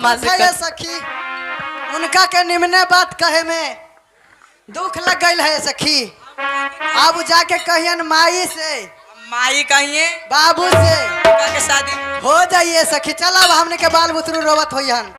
माँ से है सखी, उनका के निम्ने बात कहे में दुख लग गई है सखी। अब जाके कहियन माई से, माई कहिए बाबू से के शादी हो जाइए सखी। चल अब हमने के बाल बुतरू रोवत होइहन।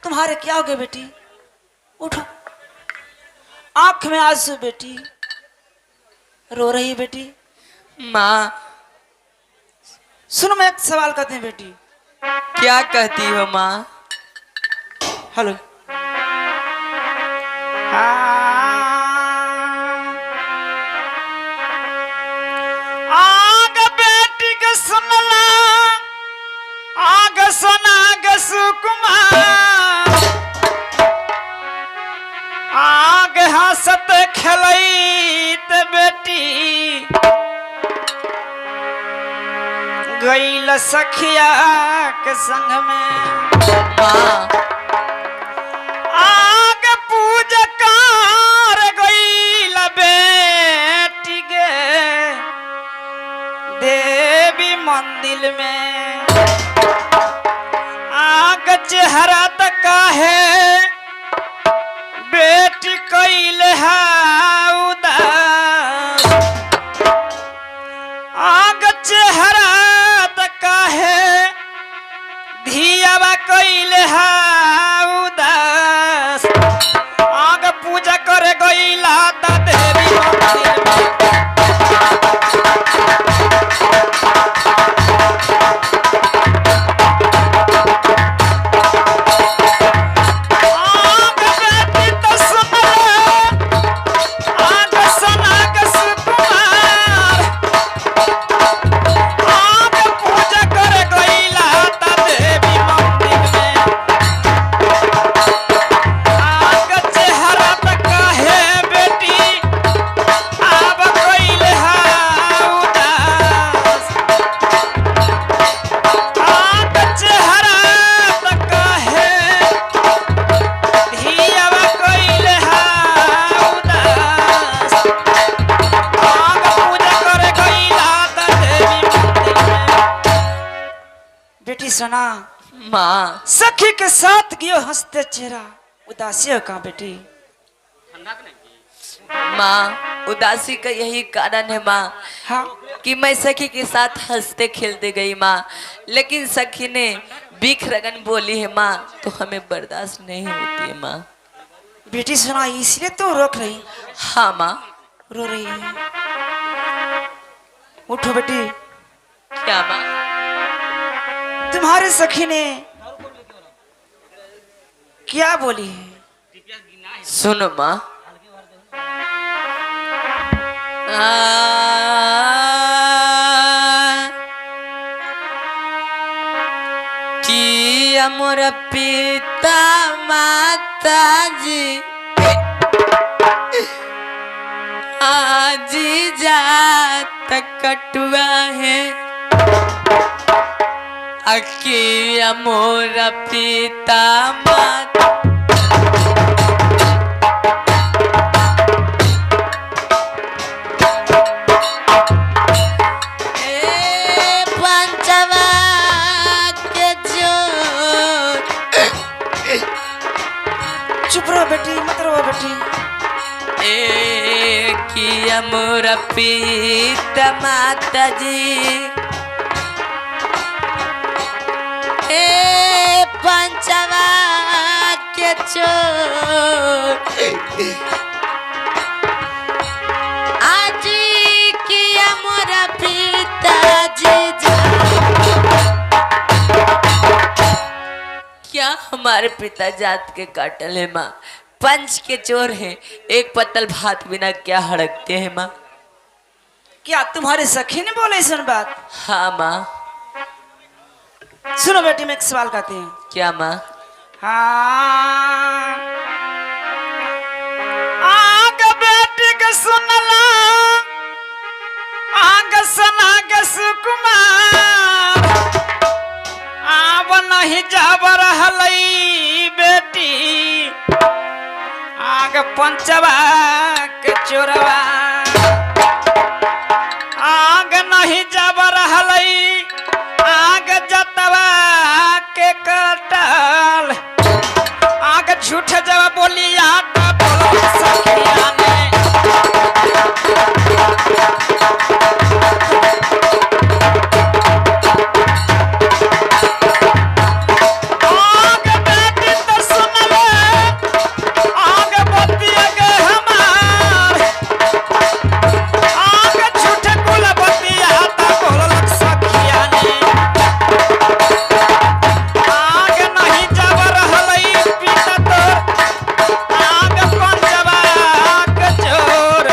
तुम्हारे क्या हो गए बेटी? उठो, आंख में आंसू बेटी, रो रही है बेटी। माँ सुनो, मैं एक सवाल करते हैं बेटी। क्या कहती हो माँ? हेलो। आग बेटी के सुनला, आग सुना ग सुकुमार, आग हंसत खेलैत बेटी गईल सखिया के संग में। माँ आग पूजा कर गईल बेटी गे देवी मंदिर में। आग चेहरा तक है बेटी कैल है उदास, आग चेहरा तक है धियावा कैल है उदास। आग पूजा करे गईला त देवी मंदिर में। सुना माँ, सखी के साथ गियो हंसते चेहरा उदासी हो कहाँ बेटी? माँ उदासी का यही कारण है माँ। हाँ, कि मैं सखी के साथ हंसते खेलते गई माँ, लेकिन सखी ने बीख रगन बोली है माँ, तो हमें बर्दाश्त नहीं होती है माँ। बेटी सुना, इसलिए तो रोक रही? हाँ माँ। रो रही है? उठो बेटी। क्या माँ? तुम्हारे सखी ने क्या बोली है? सुनो माँ। कि अमर पिता माता जी आज जात कटुआ है, अकी अमोर पिता माता पंचवा के जो। चुप रहो बेटी, मत रहो बेटी। कि अमोर पिता माता जी पंचवा के चोर आज किया मोरा पिताजी क्या हमारे पिता जात के काटल है माँ? पंच के चोर हैं, एक पत्तल भात बिना क्या हड़कते हैं माँ? क्या तुम्हारे सखी ने बोले सुन बात? हाँ माँ। सुनो बेटी, मैं एक सवाल करती हूँ। क्या माँ? हाँ, आग बेटी के सुनला, आग सना के सुकुमार, आब नहीं जाब रहलई बेटी, आग पंचवा के चोरवा, आग नहीं जाब रहलई, आग जतवा के कटल, आग झूठ जब बोलिया तो बोलो सखिया ने। आग बेटी तो सुन ले, आग बतिया के हमार, आग झूठ कुल बतिया तो बोलो सखिया ने। आग नहीं जब रहलई पीता तो, आग पंचवा के चोर,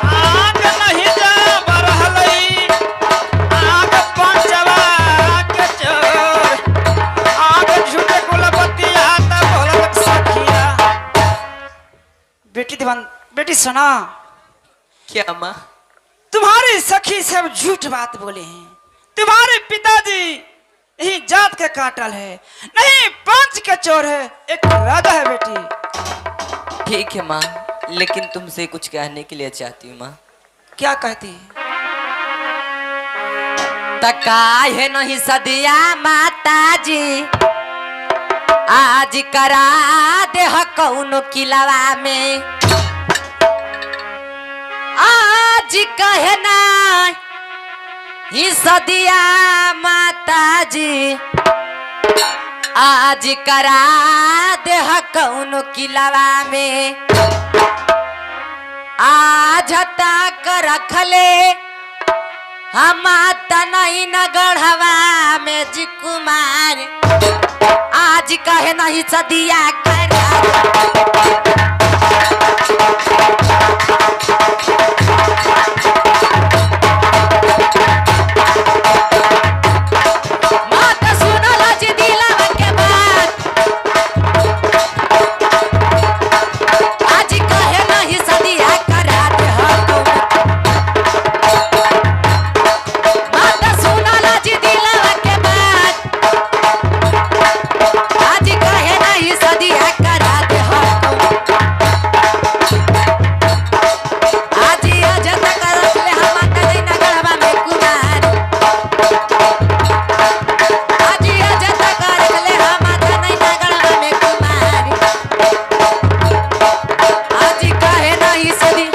आग नहीं जब रहलई, आग पंचवा के चोर, आग झूठे कुलपतिया त बोलत सखिया। बेटी दीवान, बेटी सुना, क्या माँ? तुम्हारी सखी सब झूठ बात बोले हैं। तुम्हारे पिताजी यही जात के काटल है, नहीं पंच के चोर है, एक राजा है बेटी। ठीक है माँ, लेकिन तुमसे कुछ कहने के लिए चाहती हूँ माँ। क्या कहती है? तका है नहीं सदिया माता जी, आज करा दे कौनो किलवा में, आज कहे ना ही सदिया माता जी, आज करा दे कौनो किलवा में, आज तक रखले हम तनई न गढ़वा में जी कुमार, आज कहे नहीं सदिया करा। मात सुनल जी दिलवा के बात, आज कहे नहीं सदिया करा दे हम। मात सुनल जी दिलवा के बात, आज कहे नहीं सदिया करा दे हम। आज अजत करत ले हम तनी नगरवा में कुमार, आज अजत करत ले हम तनी नगरवा में कुमार, आज कहे नहीं सदी।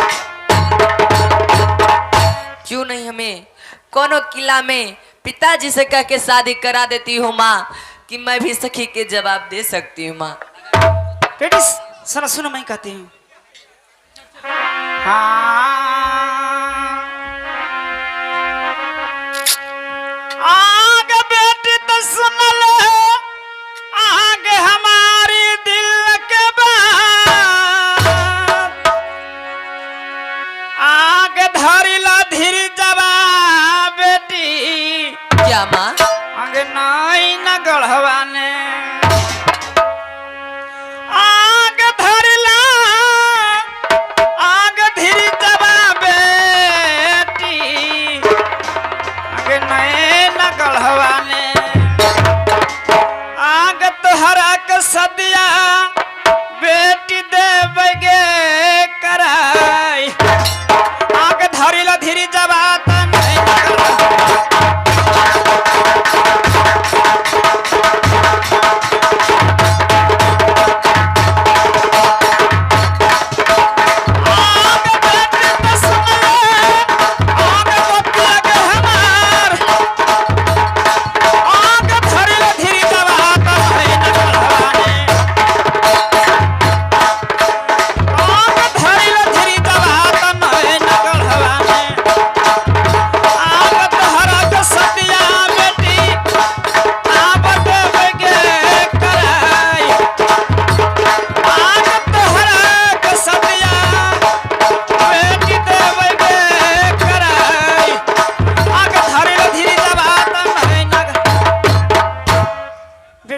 क्यों नहीं हमें कोनो किला में पिताजी से कह के शादी करा देती हूँ माँ, कि मैं भी सखी के जवाब दे सकती हूँ माँ। बेटी सुनो सुनो, मैं कहती हूँ। हाँ, आग बेटी तो सुन ले, आग हमारी दिल के बात, आग धरिला धीर जवा बेटी, क्या माँ? आग नाई न गढ़वाने, आग धरिला, आग धीर जवा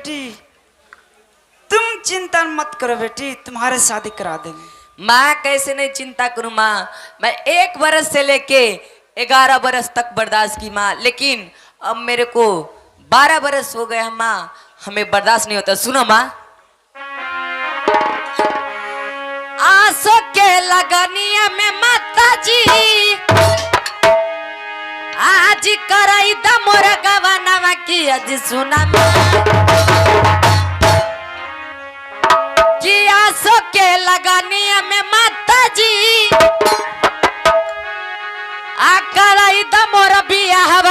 बेटी तुम चिंता मत करो बेटी, तुम्हारे शादी करा देंगे। माँ कैसे नहीं चिंता करूं माँ, मैं 1 बरस से लेके 11 बरस तक बर्दाश्त की माँ, लेकिन अब मेरे को 12 बरस हो गया माँ, हमें बर्दाश्त नहीं होता। सुनो माँ, आंसू के लगनिया में माता जी आज कराई दा मोर गवानवा की आज सुना माँ, कि आंसू के लगनिया में माता जी आ कराई दा मोर बियाह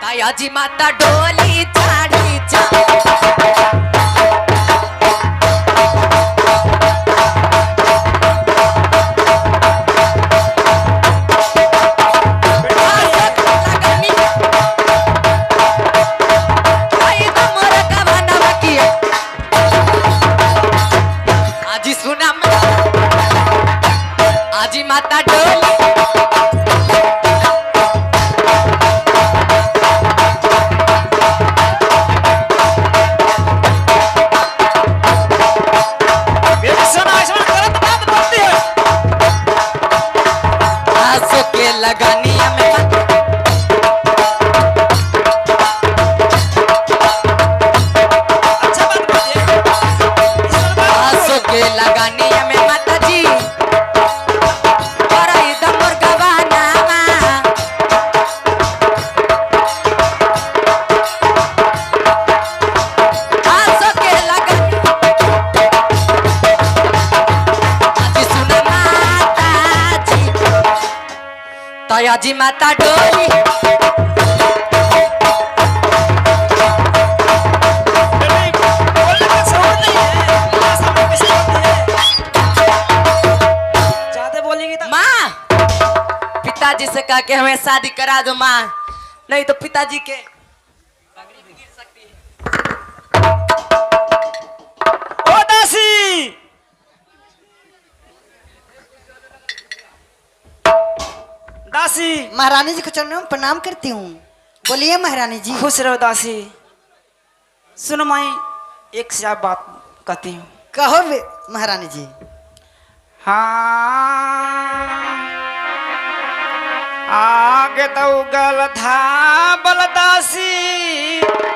ताया जी माता डोली झाड़ी माता डोली आंसू के लगानिया में आंसू के लगानिया में माता जी ताया जी माता डोली ज्यादा बोलेंगे तो माँ, पिताजी से कह के हमें शादी करा दो माँ, नहीं तो पिताजी के पगड़ी भी गिर सकती है। ओ दासी, दासी महारानी जी को चरणों में प्रणाम करती हूँ। बोलिए महारानी जी। खुश रहो दासी। सुनो मैं एक से आप बात कहती हूँ। कहो महारानी जी। हाँ आगे तो गल था बलदासी,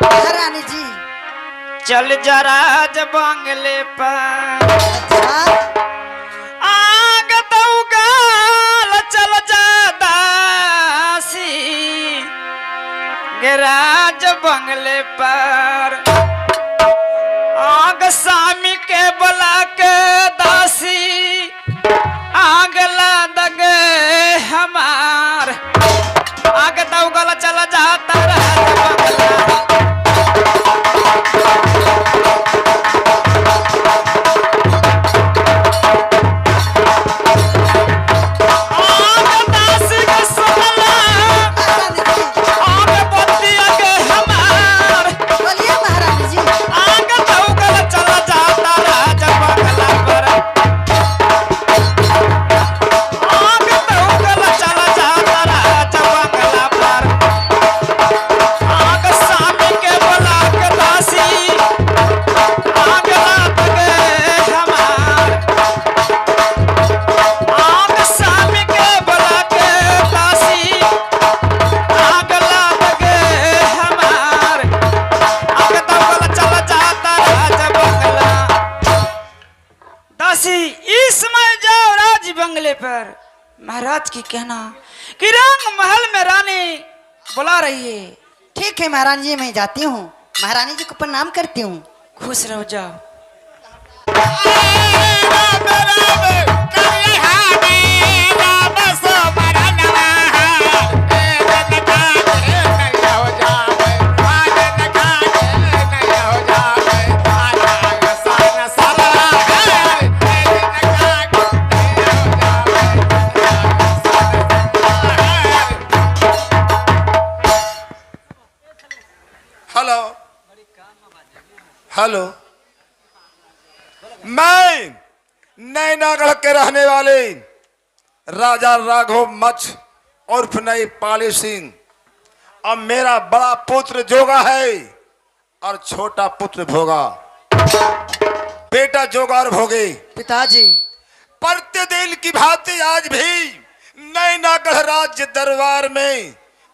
महारानी जी चल जरा जब बंगले पर। अच्छा आगे तो गल चल जा दासी, गिराज बंगले पर। आग सामी के बुला के दासी, आग लग हमार। आग तो गल चल जाता राज बंगला। पर महाराज की कहना कि रंग महल में रानी बुला रही है। ठीक है महारानी जी, मैं जाती हूँ। महारानी जी को प्रणाम करती हूँ। खुश रहो, जाओ। हेलो, मैं नैनागढ़ के रहने वाले राजा राघव मछ उर्फ नई पाली सिंह अब मेरा बड़ा पुत्र जोगा है और छोटा पुत्र भोगा। बेटा जोगा और भोगे पिताजी प्रतिदिन की भांति आज भी नैनागढ़ राज्य दरबार में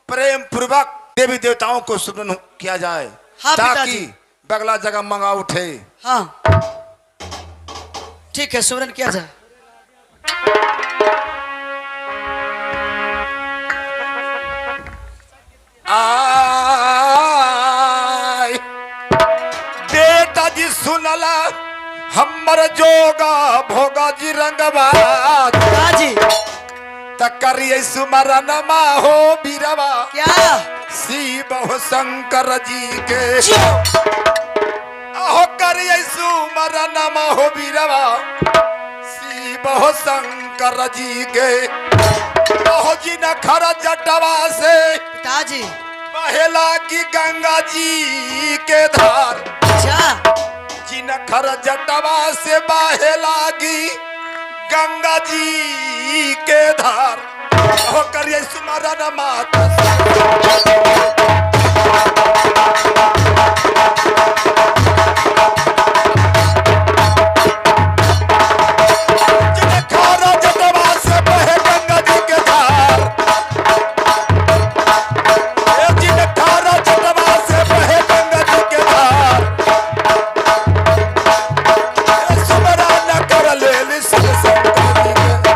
प्रेम पूर्वक देवी देवताओं को सुमरन किया जाए। हाँ, ताकि पिताजी। बगला जगह मंगा उठे। हाँ ठीक है, सुमरन किया जाए। आय बेटा जी सुनला हमर जोगा भोगा जी रंगवा पिताजी तकरिए सुमरन हो बीरवा क्या शिव शंकर जी के अहो करिए सुमरन हो बीरवा शिव शंकर जी के अहो जी नखर जटवा से पिताजी बहेला की गंगा जी के धार। अच्छा जिनखर जटवा से बहेला की गंगा जी के धार हो करिए सुमरन माता जिनखर जटवा से बहे गंगा जी के धार। ए जिनखर जटवा से बहे गंगा जी के धार। ए सुमरन कर ले शिव शंकर जी के।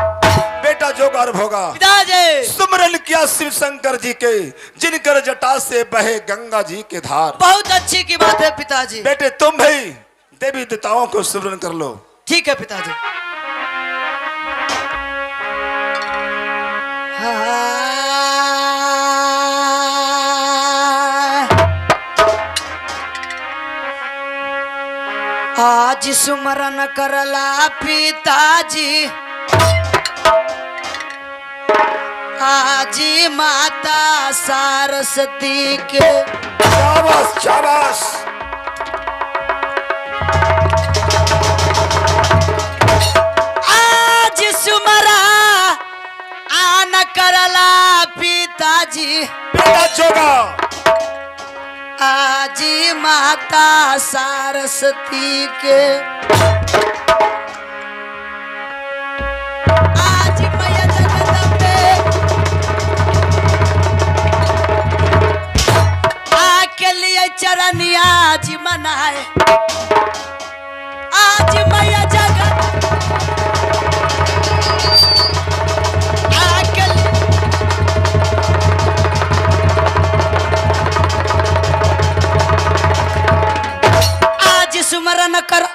बेटा जोगार भोगा पिताजी सुमरन किया शिव शंकर जी के जिनकर जटा से बहे गंगा जी के धार। बहुत अच्छी की बात है पिताजी। बेटे तुम भी देवी देवताओं को सुमरन कर लो। ठीक है पिताजी। आज सुमरन करला पिताजी, आजी माता सरस्वती के। शाबाश शाबाश। आज सुमरा आन करला पिताजी, बेटा जोगा आजी माता सरस्वती के। आज मैया जगदम्बे आके लिए चरनिया जी मनाए। आज मैया जगत आके आज सुमरन कर।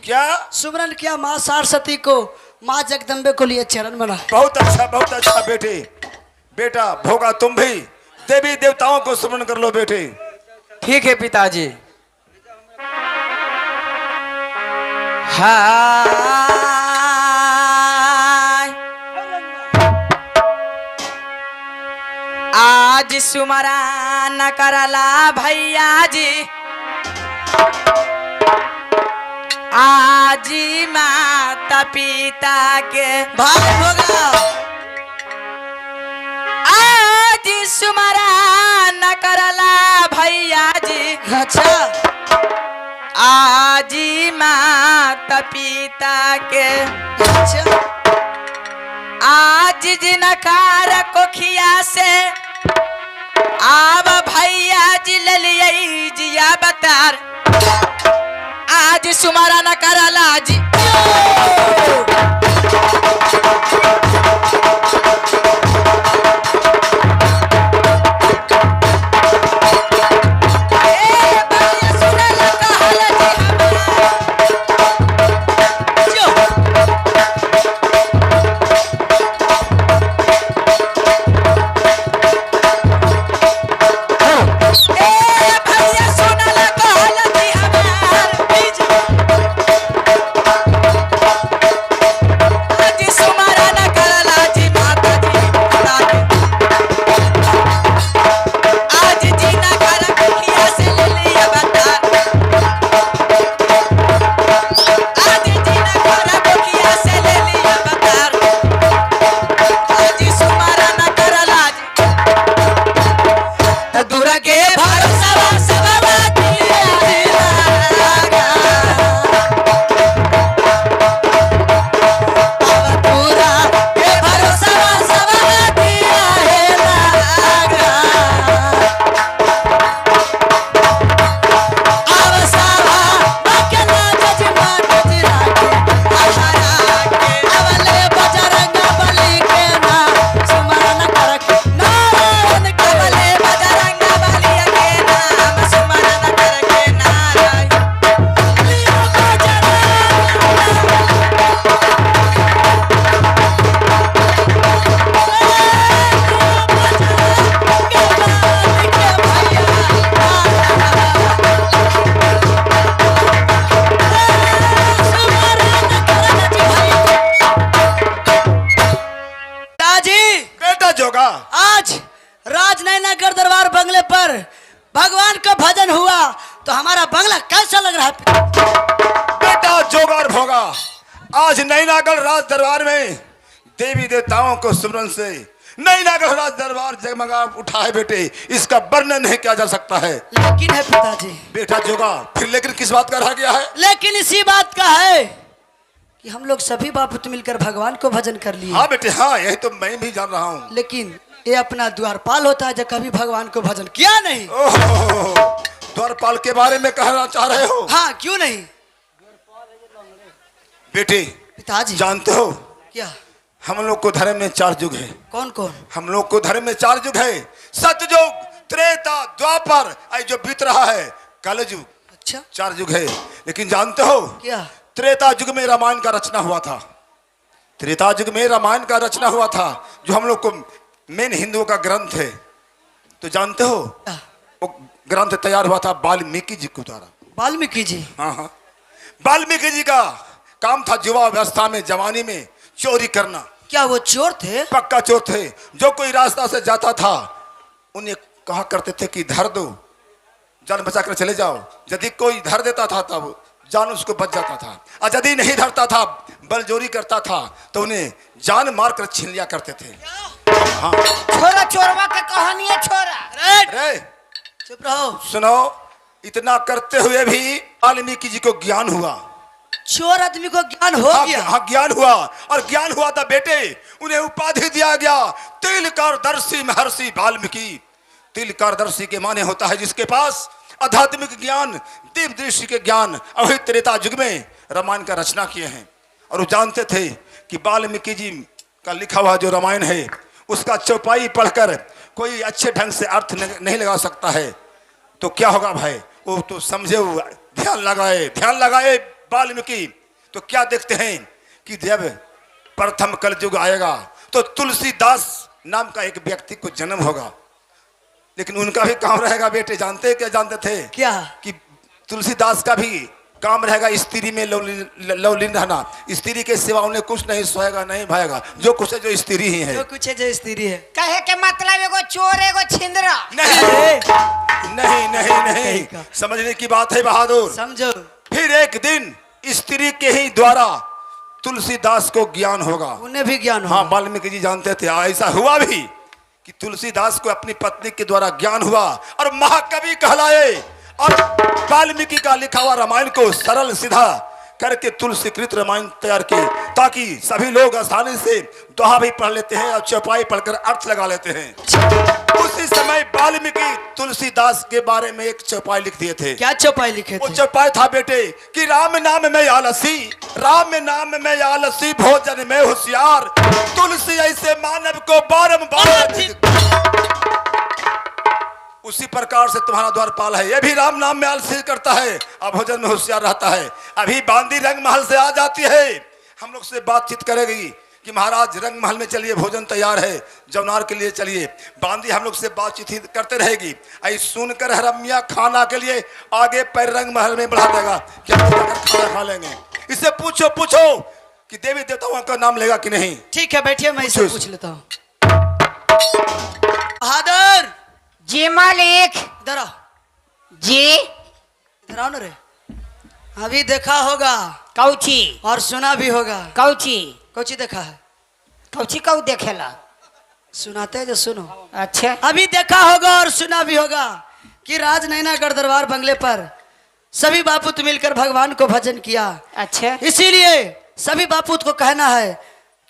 क्या सुमरन किया माँ सरस्वती को, माँ जगदम्बे को लिए चरण बना। बहुत अच्छा बेटे। बेटा भोगा तुम भी देवी देवताओं को सुमरन कर लो बेटे। ठीक है पिताजी। हाय आज सुमरन करला भैया जी, आजी माता पिता के। भाई होगा आज सुमरन करला भैया जी, अच्छा आजी माता पिता के। अच्छा आज जिनकार कोखिया से आब भैया जी ललियई जिया बतार। आज सुमरन करला जी आज नैनागढ़ दरबार बंगले पर भगवान का भजन हुआ तो हमारा बंगला कैसा लग रहा है? बेटा जोगार भोगा, आज नैनागढ़ राज दरबार में देवी देवताओं को सुमरन से नैनागढ़ राज दरबार जगमगा उठा है बेटे, इसका वर्णन नहीं किया जा सकता है। लेकिन है पिताजी, बेटा जोगा, फिर लेकिन किस बात का रह गया है? लेकिन इसी बात का है कि हम लोग सभी बापूत मिलकर भगवान को भजन कर लिए। हाँ बेटे हाँ, यही तो मैं भी जान रहा हूँ। लेकिन ये अपना द्वारपाल होता है जो कभी भगवान को भजन किया नहीं। ओहो, द्वारपाल के बारे में कहना चाह रहे हो? हाँ, क्यों नहीं बेटे पिताजी? जानते हो क्या? हम लोग को धर्म में 4 युग है। कौन कौन? हम लोग को धर्म में 4 युग है, सतयुग, त्रेता, द्वापर, आई जो बीत रहा है कलयुग। अच्छा, 4 युग है। लेकिन जानते हो क्या? त्रेता युग में रामायण का रचना हुआ था। त्रेता युग में रामायण का रचना हुआ था, जो हम लोग को मेन हिंदुओं का ग्रंथ है। तो जानते हो क्या? वो ग्रंथ तैयार हुआ था वाल्मीकि जी के द्वारा। वाल्मीकि जी? हाँ हाँ, वाल्मीकि जी का काम था युवा अवस्था में, जवानी में चोरी करना। क्या वो चोर थे? पक्का चोर थे। जो कोई रास्ता से जाता था उन्हें कहा करते थे कि धर दो, जान बचा कर चले जाओ। यदि कोई धर देता था तब जान उसको बच जाता था, और यदि नहीं धरता था, बलजोरी करता था, तो उन्हें जान मार कर छीन लिया करते थे। हाँ। छोरा चोरवा के कहानी है छोरा। अरे चुप रहो। सुनो, इतना करते हुए भी वाल्मीकि जी को ज्ञान हुआ। चोर आदमी को ज्ञान हो हाँ, गया? हाँ ज्ञान हुआ, और ज्ञान हुआ था बेटे, उन्हें उपाधि दिया गया तिलकारदर्शी महर्षि वाल्मीकि। तिलकारदर्शी के माने होता है जिसके पास आध्यात्मिक ज्ञान, दिव्य दृष्टि के ज्ञान। अभी त्रेता युग में रामायण का रचना किए हैं, और वो जानते थे कि वाल्मीकि जी का लिखा हुआ जो रामायण है उसका चौपाई पढ़कर कोई अच्छे ढंग से अर्थ नहीं लगा सकता है। तो क्या होगा भाई, वो तो समझे, वो ध्यान लगाए वाल्मीकि। तो क्या देखते हैं कि जब प्रथम कलयुग आएगा तो तुलसीदास नाम का एक व्यक्ति को जन्म होगा। लेकिन उनका भी काम रहेगा बेटे, जानते थे क्या? कि तुलसीदास का भी काम रहेगा स्त्री में लवलीन रहना। स्त्री के सिवा उन्हें कुछ नहीं सोएगा, नहीं भाएगा। जो कुछ है जो स्त्री ही है। जो कुछ है जो स्त्री है। कहे के मतलब एगो चोर एगो छिंदरा। नहीं, समझने की बात है बहादुर। समझो। फिर एक दिन स्त्री के ही द्वारा तुलसीदास को ज्ञान होगा। उन्हें भी ज्ञान हाँ, होगा। वाल्मीकि जी जानते थे। ऐसा हुआ भी कि तुलसीदास को अपनी पत्नी के द्वारा ज्ञान हुआ और महाकवि कहलाए, और वाल्मीकि का लिखा हुआ रामायण को सरल सीधा करके तुलसीकृत रामायण तैयार की, ताकि सभी लोग आसानी से दोहा भी पढ़ लेते हैं और चौपाई पढ़कर अर्थ लगा लेते हैं। उसी समय वाल्मीकि तुलसीदास के बारे में एक चौपाई लिख दिए थे। क्या चौपाई लिखे वो थे? चौपाई था बेटे कि राम नाम में आलसी, राम नाम में आलसी, भोजन में होशियार, तुलसी ऐसे मानव को बारंबार। उसी प्रकार से तुम्हारा द्वारपाल है, ये भी राम नाम में आलसी करता है और भोजन में होशियार रहता है। अभी बांदी रंग महल से आ जाती है, हम लोग से बातचीत करेगी कि महाराज रंग महल में चलिए, भोजन तैयार है, जौनार के लिए चलिए। बांदी हम लोग से बातचीत करते रहेगी। आई सुनकर हरमिया खाना के लिए आगे पैर रंग महल में बढ़ा देगा, क्या खाना खा लेंगे। इससे पूछो कि देवी देवताओं का नाम लेगा कि नहीं। ठीक है, बैठिए, मैं इसे पूछ लेता हूँ। बहादुर जी मालिक। इधर आओ। जी इधर आओ ना रे। अभी देखा होगा कौची और सुना भी होगा। कौची कौची देखा है? कौची कौ देखेला? सुनाते हैं जो सुनो। अच्छा, अभी देखा होगा और सुना भी होगा कि राज नैनागढ़ दरबार बंगले पर सभी बापूत मिलकर भगवान को भजन किया। अच्छा, इसीलिए सभी बापूत को कहना है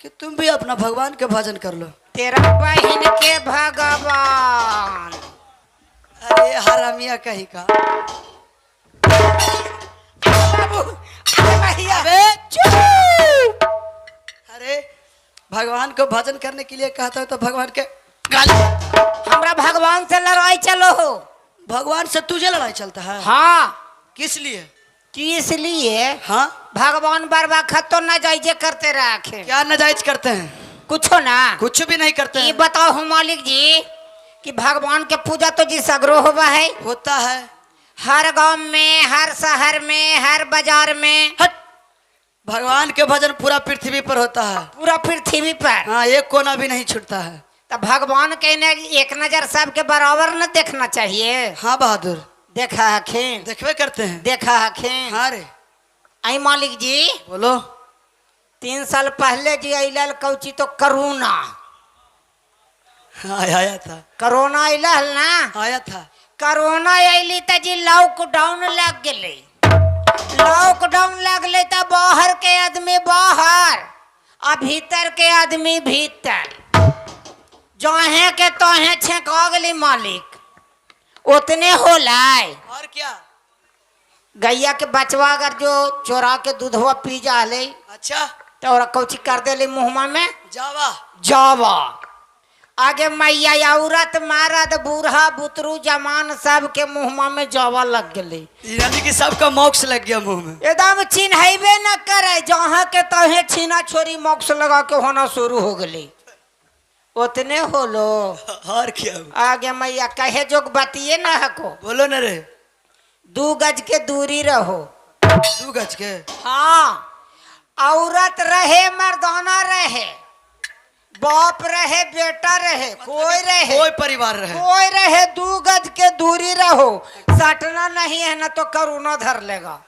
कि तुम भी अपना भगवान के भजन कर लो। तेरा बहन के भगवान। अरे हरामिया कहीं का। अबे चुप! अरे भगवान को भजन करने के लिए कहता है तो भगवान के गाली। हमरा भगवान से लड़ाई चलो हो। भगवान से तुझे लड़ाई चलता है? हाँ, किस लिए? कि इसलिए हाँ, भगवान बार वक्त तो नाजायजे करते रखे। क्या नाजायज करते हैं? कुछो ना, कुछ भी नहीं करते ये हैं। बताओ हो मालिक जी कि भगवान के पूजा तो जी सगरो हुआ है, होता है हर गांव में, हर शहर में, हर बाजार में। हट। भगवान के भजन पूरा पृथ्वी पर होता है। पूरा पृथ्वी पर। हाँ, एक कोना भी नहीं छूटता है। तो भगवान के ने एक नजर सबके बराबर न देखना चाहिए। हाँ बहादुर, देखा हखीन, देखबे करते हैं। देखा हखीन। हाँ रे, आई मालिक जी, बोलो। 3 साल पहले जी अल कौची तो करोना, हाँ आया था, करोना अल ना, आया था। करोना अली तो जी लॉकडाउन लग गए। लॉकडाउन लग गए तो बाहर के आदमी बाहर और भीतर के आदमी भीतर, जहे के तहे छेका गली मालिक। उतने हो लाए और क्या? गैया के बचवा अगर जो चोरा के दूधवा पी जा ले अच्छा, तो और कौची कर दे ले मुँहमा में जावा। जावा। आगे मैया औरत मर्द बूढ़ा बुतरू जवान सब के मुँहमा में जावा लग गए। यानी कि सबका मोक्ष लग गया मुंह में। एकदम चिन्हबे न करे, जहाँ के तहे छीना छोरी मोक्ष लगा के होना शुरू हो गई। उतने हो लो। और क्या? आगे मैया कहे जोग बतिए न हको। बोलो न रे। 2 गज के दूरी रहो। 2 गज के? हाँ, औरत रहे मर्दाना रहे, बाप रहे बेटा रहे, कोई रहे, कोई परिवार रहे, कोई रहे, 2 गज के दूरी रहो। सटना नहीं है ना तो करोना धर लेगा।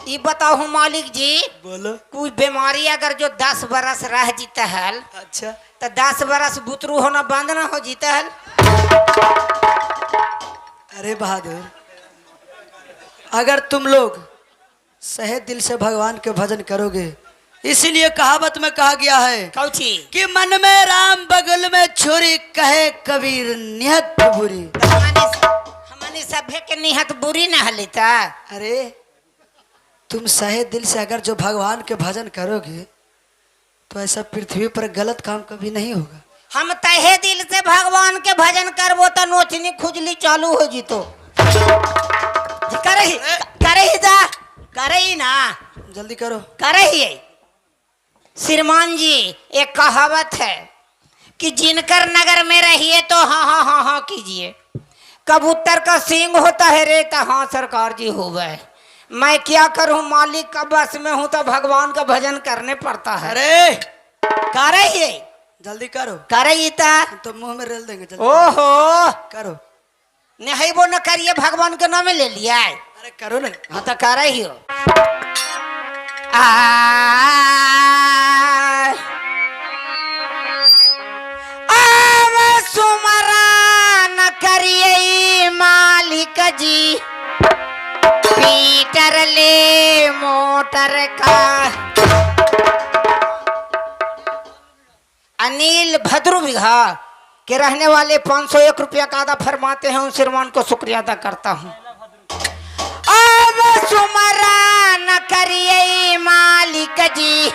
ये बताओ मालिक जी, बोलो। कोई बीमारी अगर जो 10 बरस रह जीता है अच्छा, तो 10 बरस बुतरू होना बंद ना हो जीता है। अरे बहादुर, अगर तुम लोग सहे दिल से भगवान के भजन करोगे, इसीलिए कहावत में कहा गया है कौची कि मन में राम बगल में छुरी, कहे कबीर निहत बुरी। हमारी सभ्य के निहत बुरी न हलिता। अरे तुम सहे दिल से अगर जो भगवान के भजन करोगे तो ऐसा पृथ्वी पर गलत काम कभी नहीं होगा। हम तहे दिल से भगवान के भजन करबो तो नोचनी खुजली चालू हो जीतो। करही करही जा, करही ना, जल्दी करो। करही। श्रीमान जी, एक कहावत है कि जिनकर नगर में रहिए तो हाँ हाँ हाँ हाँ कीजिए। कबूतर का सींग होता है रे तो हाँ सरकार जी होवे। मैं क्या करूं, मालिक का बस में हूं तो भगवान का भजन करने पड़ता है। अरे करही जल्दी करो, करही ता। तो मुंह में रेल देंगे। जल्दी ओहो, करो। नहीं वो न करिए, भगवान के नाम ले लिया। अरे करो ना। हाँ तो कर ही हो। सुमरा न करिए मालिक जी, पीटर ले मोटर का। अनिल भद्रू बिघा के रहने वाले 501 रुपया का अदा फरमाते हैं। उन श्रीमान को शुक्रिया अदा करता हूँ। अब सुमरा न करिए मालिक जी,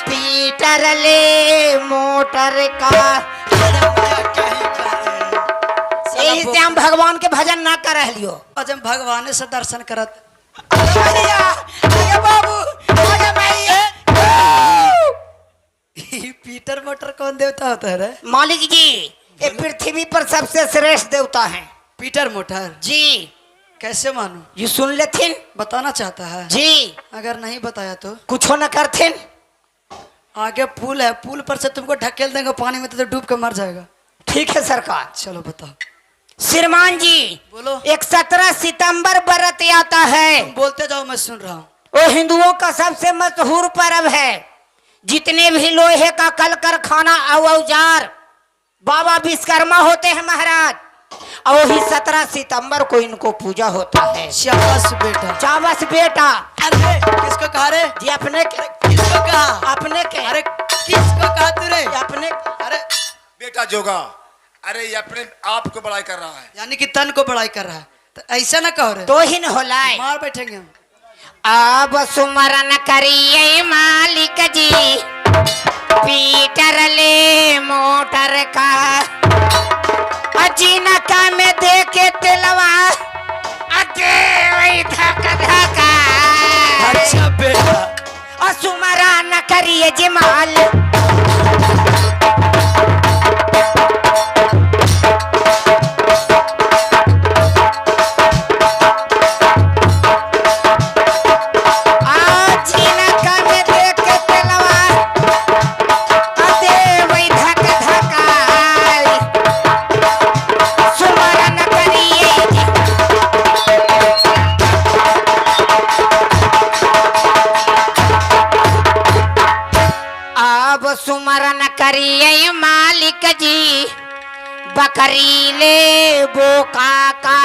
पीटर ले मोटर का। यही से हम भगवान के भजन ना कर लियो। आज हम भगवान से दर्शन करत। पीटर मोटर कौन देवता होता है रे? मालिक जी, ये पृथ्वी पर सबसे श्रेष्ठ देवता है। पीटर मोटर जी कैसे मानूं? ये सुन लेथिन बताना चाहता है जी, अगर नहीं बताया तो कुछ न करथिन। आगे पुल है, पुल पर से तुमको ढकेल देंगे पानी में तो डूब के मर जाएगा। ठीक है सरकार। चलो बताओ। श्रीमान जी, बोलो। एक 17 सितंबर व्रत आता है। बोलते जाओ, मैं सुन रहा हूँ। वो हिंदुओं का सबसे मशहूर पर्व है। जितने भी लोहे का कल कारखाना औजार बाबा विश्वकर्मा होते हैं महाराज, और वही 17 सितंबर को इनको पूजा होता है। शाबाश बेटा, शाबाश बेटा। अरे किसको कहा रे? जी अपने के, किसको कहा? अपने के। अरे किसको कहा तू रे? अपने। अरे बेटा जोगा, अरे ये अपने आप को बड़ाई कर रहा है। यानी कि तन को बड़ाई कर रहा है, तो ऐसा ना कहो रे। तो ही न होलाए। मार बैठेंगे हम। अब सुमरन करिए मालिक जी, पीटर ले मोटर का। अजीनका में देके तिलवा अगे वही धका धका। अच्छा बेटा। और सुमरा न करिए जमाल। अजीनका में देके तिलवा अगे वही धका करिए मालिक जी बकरी ले बोका का